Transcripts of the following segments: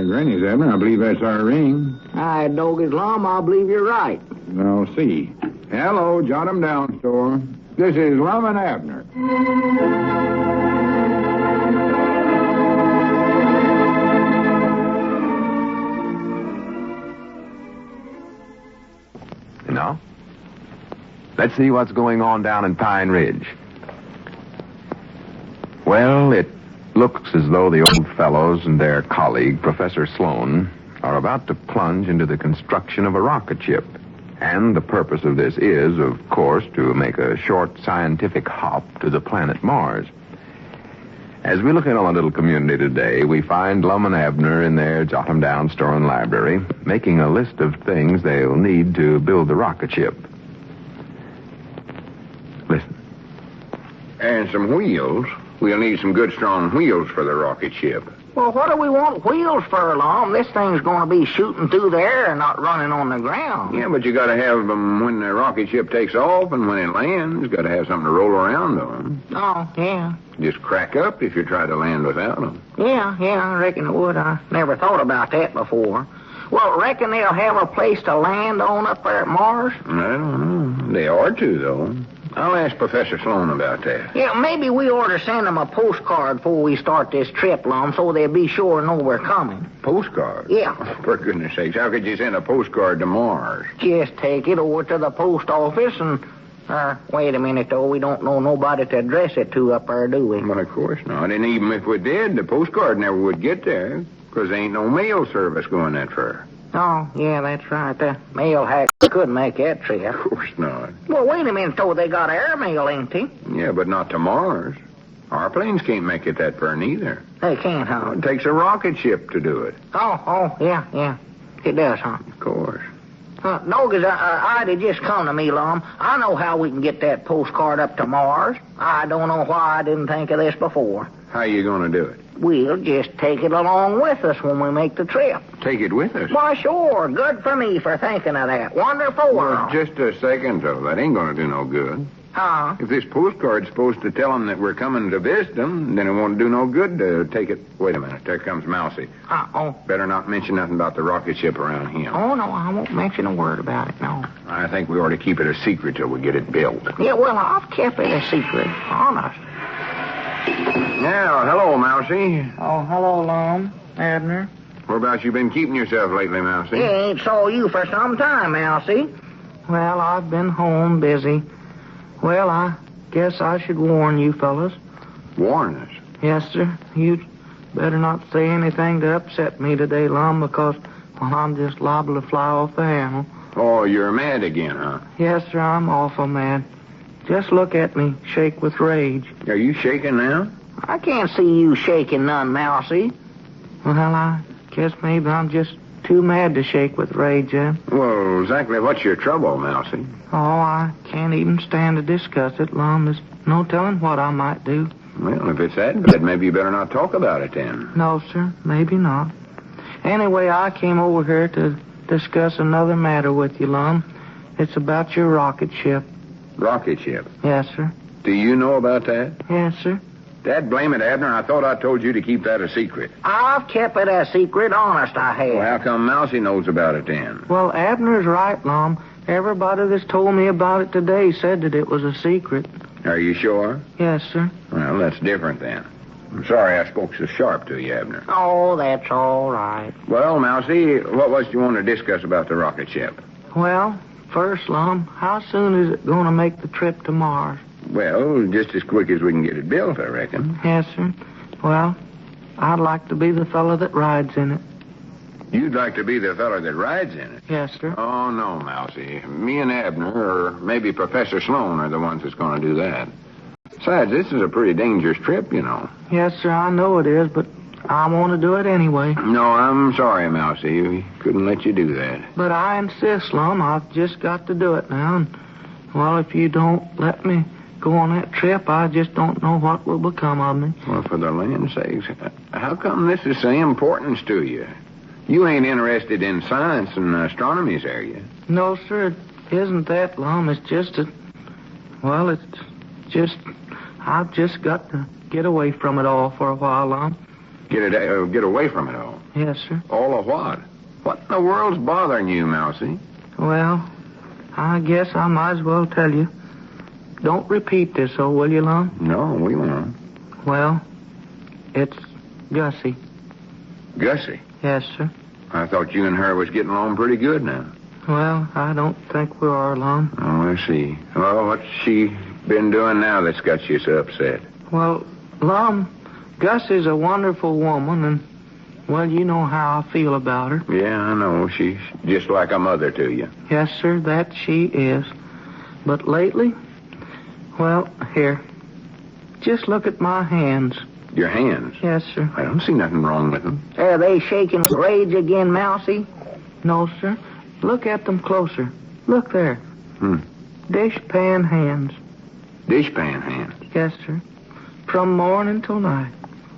Granny's, Abner. I believe that's our ring. Hi, Doggy's Lum. I believe you're right. I'll see. Hello, jot 'em down, store. This is Lum and Abner. No? Let's see what's going on down in Pine Ridge. Well, it looks as though the old fellows and their colleague, Professor Sloan, are about to plunge into the construction of a rocket ship. And the purpose of this is, of course, to make a short scientific hop to the planet Mars. As we look in on the little community today, we find Lum and Abner in their jot-em-down store and library, making a list of things they'll need to build the rocket ship. Listen. And some wheels. We'll need some good, strong wheels for the rocket ship. Well, what do we want wheels for, Lum? This thing's going to be shooting through the air and not running on the ground. Yeah, but you got to have them when the rocket ship takes off and when it lands. Got to have something to roll around on. Oh, yeah. Just crack up if you try to land without them. Yeah, I reckon it would. I never thought about that before. Well, reckon they'll have a place to land on up there at Mars? I don't know. They are to, though. I'll ask Professor Sloan about that. Yeah, maybe we ought to send them a postcard before we start this trip, Lum, so they'll be sure to know we're coming. Postcard? Yeah. For goodness sakes, how could you send a postcard to Mars? Just take it over to the post office and... wait a minute, though. We don't know nobody to address it to up there, do we? Well, of course not. And even if we did, the postcard never would get there, because there ain't no mail service going that far. Oh, yeah, that's right. The mail hack could make that trip. Of course not. Well, wait a minute, though. They got airmail, ain't they? Yeah, but not to Mars. Our planes can't make it that far neither. They can't, huh? It takes a rocket ship to do it. Oh, yeah. It does, huh? Of course. Doggies, I'd just come to me, Lum. I know how we can get that postcard up to Mars. I don't know why I didn't think of this before. How you going to do it? We'll just take it along with us when we make the trip. Take it with us? Why, sure. Good for me for thinking of that. Wonderful. Well, just a second, though. That ain't going to do no good. Huh? If this postcard's supposed to tell them that we're coming to visit them, then it won't do no good to take it. Wait a minute. There comes Mousey. Uh-oh. Better not mention nothing about the rocket ship around him. Oh, no, I won't mention a word about it, no. I think we ought to keep it a secret till we get it built. Yeah, well, I've kept it a secret. Honest. Now, hello, Mousey. Oh, hello, Lum. Abner. Whereabouts you been keeping yourself lately, Mousey? Yeah, ain't saw you for some time, Mousey. Well, I've been home busy. Well, I guess I should warn you fellas. Warn us? Yes, sir. You'd better not say anything to upset me today, Lum, because, well, I'm just liable to fly off the handle. Oh, you're mad again, huh? Yes, sir, I'm awful mad. Just look at me, shake with rage. Are you shaking now? I can't see you shaking none, Mousey. Well, I guess maybe I'm just too mad to shake with rage, then. Well, exactly what's your trouble, Mousey? Oh, I can't even stand to discuss it, Lum. There's no telling what I might do. Well, if it's that bad, maybe you better not talk about it then. No, sir, maybe not. Anyway, I came over here to discuss another matter with you, Lum. It's about your rocket ship. Rocket ship? Yes, sir. Do you know about that? Yes, sir. Dad, blame it, Abner. I thought I told you to keep that a secret. I've kept it a secret, honest I have. Well, how come Mousey knows about it then? Well, Abner's right, Lum. Everybody that's told me about it today said that it was a secret. Are you sure? Yes, sir. Well, that's different then. I'm sorry I spoke so sharp to you, Abner. Oh, that's all right. Well, Mousey, what was you want to discuss about the rocket ship? Well, first, Lum, how soon is it going to make the trip to Mars? Well, just as quick as we can get it built, I reckon. Yes, sir. Well, I'd like to be the fellow that rides in it. You'd like to be the fellow that rides in it? Yes, sir. Oh, no, Mousey. Me and Abner, or maybe Professor Sloan, are the ones that's going to do that. Besides, this is a pretty dangerous trip, you know. Yes, sir, I know it is, but I want to do it anyway. No, I'm sorry, Mousey. We couldn't let you do that. But I insist, Lum. I've just got to do it now. And, well, if you don't let me go on that trip, I just don't know what will become of me. Well, for the land's sakes, how come this is so importance to you? You ain't interested in science and astronomy, are you? No, sir, it isn't that, Lum. It's just that, well, it's just, I've just got to get away from it all for a while, Lum. Get away from it all. Yes, sir. All of what? What in the world's bothering you, Mousey? Well, I guess I might as well tell you. Don't repeat this, oh, will you, Lum? No, we won't. Well, it's Gussie. Gussie? Yes, sir. I thought you and her was getting along pretty good now. Well, I don't think we are, Lum. Oh, I see. Well, what's she been doing now that's got you so upset? Well, Lum, Gussie's a wonderful woman, and, well, you know how I feel about her. Yeah, I know. She's just like a mother to you. Yes, sir, that she is. But lately, well, here, just look at my hands. Your hands? Yes, sir. I don't see nothing wrong with them. Are they shaking with rage again, Mousey? No, sir. Look at them closer. Look there. Dishpan hands. Dishpan hands? Yes, sir. From morning till night.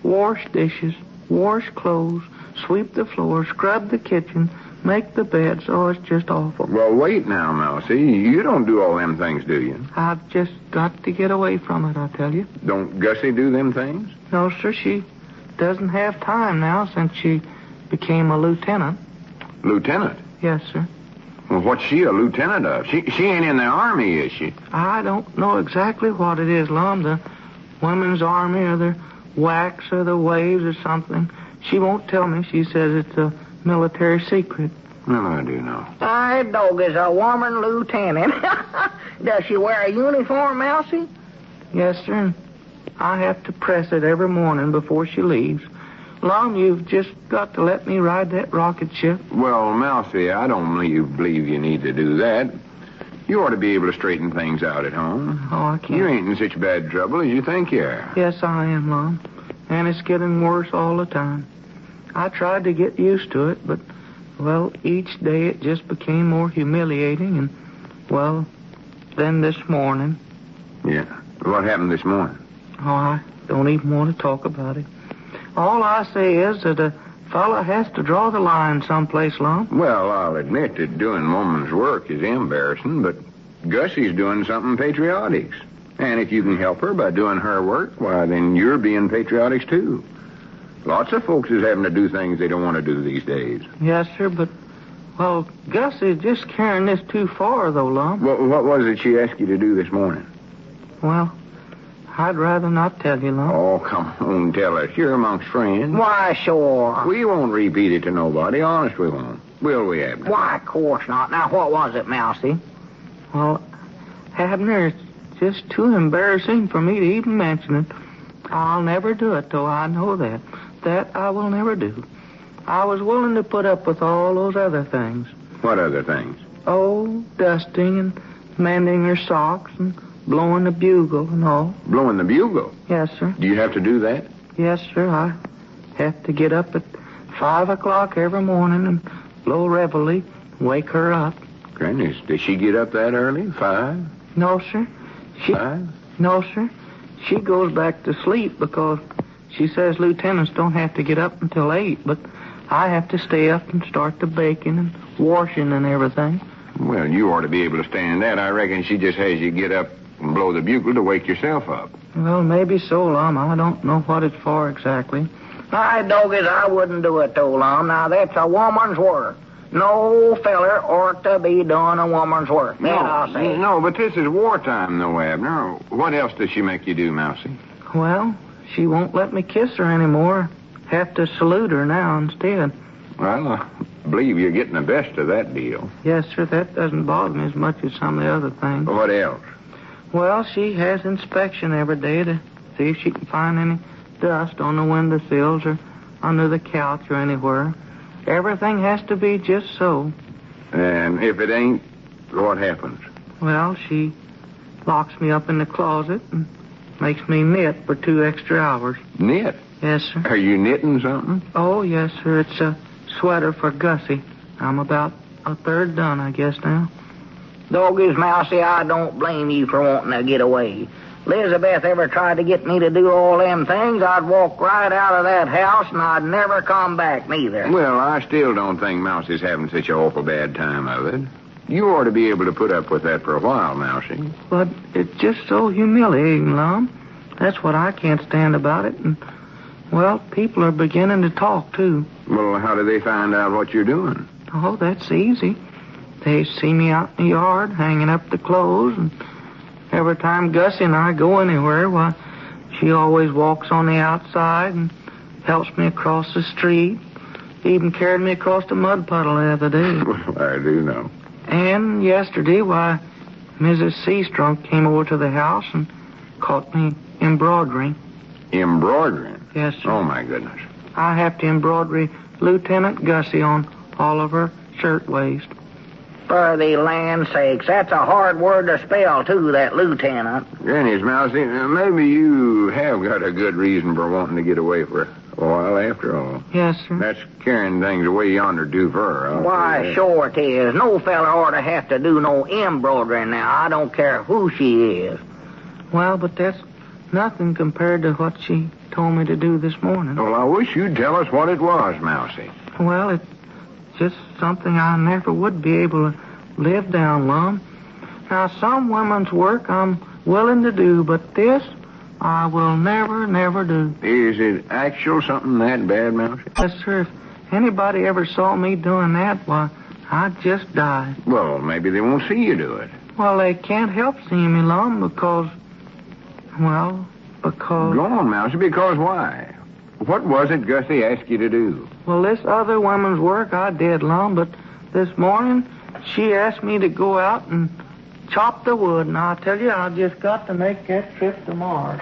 Wash dishes, wash clothes, sweep the floor, scrub the kitchen, make the beds. Oh, it's just awful. Well, wait now, Mousey. You don't do all them things, do you? I've just got to get away from it, I tell you. Don't Gussie do them things? No, sir, she doesn't have time now since she became a lieutenant. Lieutenant? Yes, sir. Well, what's she a lieutenant of? She ain't in the army, is she? I don't know exactly what it is, Lum. The women's army or the wax or the waves or something. She won't tell me. She says it's a military secret. Well, I do know. My dog is a woman lieutenant. Does she wear a uniform, Mousey? Yes, sir. I have to press it every morning before she leaves. Lum, you've just got to let me ride that rocket ship. Well, Mousey, I don't believe you need to do that. You ought to be able to straighten things out at home. Oh, I can't. You ain't in such bad trouble as you think you are. Yes, I am, Lum. And it's getting worse all the time. I tried to get used to it, but, well, each day it just became more humiliating. And, well, then this morning. Yeah. What happened this morning? Oh, I don't even want to talk about it. All I say is that a fella has to draw the line someplace, Lum. Well, I'll admit that doing woman's work is embarrassing, but Gussie's doing something patriotic. And if you can help her by doing her work, why, then you're being patriotic, too. Lots of folks is having to do things they don't want to do these days. Yes, sir, but, well, Gussie's just carrying this too far, though, Lum. What was it she asked you to do this morning? Well, I'd rather not tell you, Lum. Oh, come on, tell us. You're amongst friends. Why, sure. We won't repeat it to nobody. Honest, we won't. Will we, Abner? Why, of course not. Now, what was it, Mousey? Well, Abner, it's just too embarrassing for me to even mention it. I'll never do it, though. I know that. That I will never do. I was willing to put up with all those other things. What other things? Oh, dusting and mending her socks and blowing the bugle and all. Blowing the bugle? Yes, sir. Do you have to do that? Yes, sir. I have to get up at 5 o'clock every morning and blow reveille, wake her up. Goodness, does she get up that early? 5? No, sir. 5? No, sir. She goes back to sleep because she says lieutenants don't have to get up until 8, but I have to stay up and start the baking and washing and everything. Well, you ought to be able to stand that. I reckon she just has you get up and blow the bugle to wake yourself up. Well, maybe so, Lum. I don't know what it's for exactly. My doggies, I wouldn't do it, though, Lum. Now, that's a woman's work. No feller ought to be doing a woman's work. That I'll say. No, but this is wartime, though, Abner. What else does she make you do, Mousey? Well, she won't let me kiss her anymore. Have to salute her now instead. Well, I believe you're getting the best of that deal. Yes, sir. That doesn't bother me as much as some of the other things. What else? Well, she has inspection every day to see if she can find any dust on the windowsills or under the couch or anywhere. Everything has to be just so. And if it ain't, what happens? Well, she locks me up in the closet and makes me knit for 2 extra hours. Knit? Yes, sir. Are you knitting something? Oh, yes, sir. It's a sweater for Gussie. I'm about a third done, I guess, now. Doggies, Mousey, I don't blame you for wanting to get away. Elizabeth ever tried to get me to do all them things, I'd walk right out of that house and I'd never come back neither. Well, I still don't think Mousey's having such an awful bad time of it. You ought to be able to put up with that for a while, Mousey. But it's just so humiliating, Lum. That's what I can't stand about it. And, Well, people are beginning to talk, too. Well, how do they find out what you're doing? Oh, that's easy. They see me out in the yard hanging up the clothes, and every time Gussie and I go anywhere, why, she always walks on the outside and helps me across the street. Even carried me across the mud puddle the other day. Well, I do know. And yesterday, why, Mrs. Seastrunk came over to the house and caught me embroidering. Embroidering? Yes, sir. Oh, my goodness. I have to embroider Lieutenant Gussie on all of her shirtwaist. For the land's sakes, that's a hard word to spell, too, that lieutenant. Granny's Mousey, maybe you have got a good reason for wanting to get away for a while after all. Yes, sir. That's carrying things away yonder too far. Why, sure it is. No fella ought to have to do no embroidering now. I don't care who she is. Well, but that's nothing compared to what she told me to do this morning. Well, I wish you'd tell us what it was, Mousey. Well, it's just something I never would be able to live down, Lum. Now, some women's work I'm willing to do, but this I will never, never do. Is it actual something that bad, Mousey? Yes, sir. If anybody ever saw me doing that, why, I'd just die. Well, maybe they won't see you do it. Well, they can't help seeing me, Lum, because... Go on, Mousey, because why? What was it Gussie asked you to do? Well, this other woman's work I did, Lum, but this morning she asked me to go out and chop the wood, and I tell you, I just got to make that trip to Mars.